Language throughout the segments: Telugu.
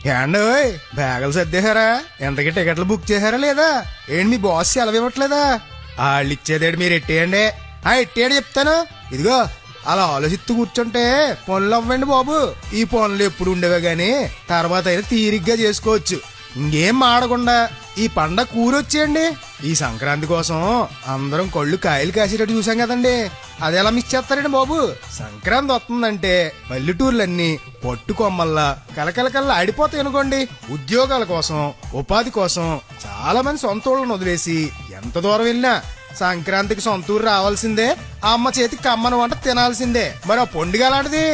ఏండి బ్యాగులు సర్దేశారా? ఎంతకి టికెట్లు బుక్ చేశారా లేదా? ఏంటి మీ బాస్ సెలవు ఇవ్వట్లేదా? వాళ్ళు ఇచ్చేదేడు మీరు ఎట్టేయండి. ఎట్టేయడు చెప్తాను. ఇదిగో అలా ఆలోచిస్తూ కూర్చుంటే పనులు అవ్వండి బాబు. ఈ పనులు ఎప్పుడు ఉండేవే గాని తర్వాత అయినా తీరిగ్గా చేసుకోవచ్చు. ఇంకేం మాడకుండా ఈ పండగ కూరొచ్చేయండి. ఈ సంక్రాంతి కోసం అందరం కళ్ళు కాయలు కాసేటట్టు చూసాం కదండి. అది ఎలా మిస్ చేస్తారండి బాబు? సంక్రాంతి వస్తుందంటే పల్లెటూర్లన్నీ పట్టుకొమ్మల్లా కలకలకల్లా ఆడిపోతాయి అనుకోండి. ఉద్యోగాల కోసం, ఉపాధి కోసం చాలా మంది సొంత ఊళ్ళను వదిలేసి ఎంత దూరం వెళ్ళినా సంక్రాంతికి సొంతూరు రావాల్సిందే. అమ్మ చేతికి కమ్మన వంట తినాల్సిందే. మరి ఆ పండుగ అలాంటిది.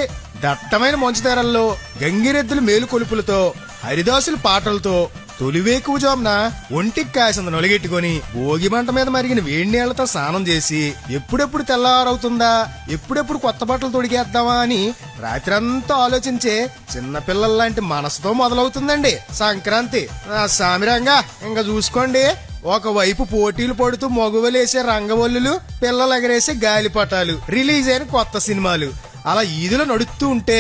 దట్టమైన మంచుతెరల్లో గంగిరెద్దుల మేలు కొలుపులతో, హరిదాసుల పాటలతో తొలివేకువ జామున ఒంటికి కాసింద నొలగెట్టుకుని భోగి మంట మీద మరిగిన వేడి నీళ్లతో స్నానం చేసి ఎప్పుడెప్పుడు తెల్లారవుతుందా, ఎప్పుడెప్పుడు కొత్త బట్టలు తొడిగేద్దామా అని రాత్రంతా ఆలోచించే చిన్నపిల్లల్లాంటి మనసుతో మొదలవుతుందండి సంక్రాంతి. సామిరంగా ఇంకా చూసుకోండి. ఒకవైపు పోటీలు పడుతూ మగవలేసే రంగవల్లులు, పిల్లలు ఎగరేసే గాలిపటాలు, రిలీజ్ అయిన కొత్త సినిమాలు అలా ఈదులో నడుస్తూ ఉంటే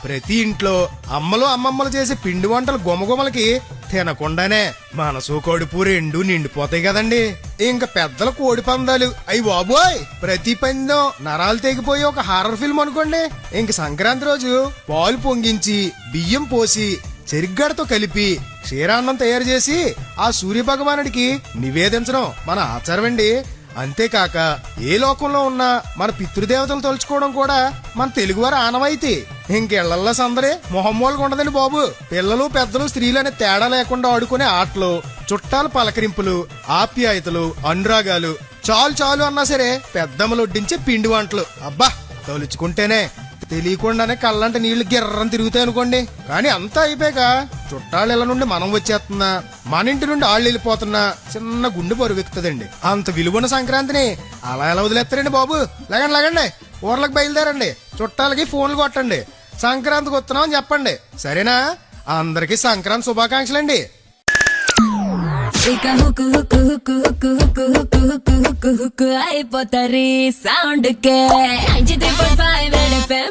ప్రతి ఇంట్లో అమ్మలు అమ్మమ్మలు చేసే పిండి వంటలు గుమగుమలకి తినకుండానే మనసు కడుపు రెండు నిండిపోతాయి కదండి. ఇంకా పెద్దల కోడి పందాలు, అయ్యి బాబోయ్ ప్రతి పందెం నరాలు తెగిపోయి ఒక హారర్ ఫిల్మ్ అనుకోండి. ఇంక సంక్రాంతి రోజు పాలు పొంగించి బియ్యం పోసి చెరిగ్గడతో కలిపి క్షీరాన్నం తయారు చేసి ఆ సూర్య భగవానుడికి నివేదించడం మన ఆచారం అండి. అంతేకాక ఏ లోకంలో ఉన్నా మన పితృదేవతలు తలుచుకోవడం కూడా మన తెలుగువారి ఆనవాయితీ. ఇంకెళ్లల్లో సందరే మొహమ్మోలుగా ఉండదండి బాబు. పిల్లలు పెద్దలు స్త్రీలు అనే తేడా లేకుండా ఆడుకునే ఆటలు, చుట్టాల పలకరింపులు, ఆప్యాయతలు, అనురాగాలు చాలు చాలు అన్నా సరే పెద్దమ్మలు వడ్డించే పిండి వంటలు. అబ్బా తలుచుకుంటేనే తెలియకుండానే కళ్ళంటే నీళ్లు గిర్రని తిరుగుతాయి అనుకోండి. కానీ అంతా అయిపోయాక చుట్టాలు ఇళ్ళ నుండి మనం వచ్చేస్తున్నా, మన ఇంటి నుండి ఆళ్ళు వెళ్ళిపోతున్నా చిన్న గుండె పరుగెక్కుతుందండి. అంత విలువన్న సంక్రాంతిని అలా ఎలా వదిలేస్తారండి బాబు? లేగండి ఊర్లకు బయలుదేరండి, చుట్టాలకి ఫోన్లు కొట్టండి, సంక్రాంతికి వస్తున్నాం అని చెప్పండి. సరేనా? అందరికి సంక్రాంతి శుభాకాంక్షలండి. ఇక hook hook hook hook hook hook hook hook hook అయిపోతారు సౌండ్ కే 93.5 FM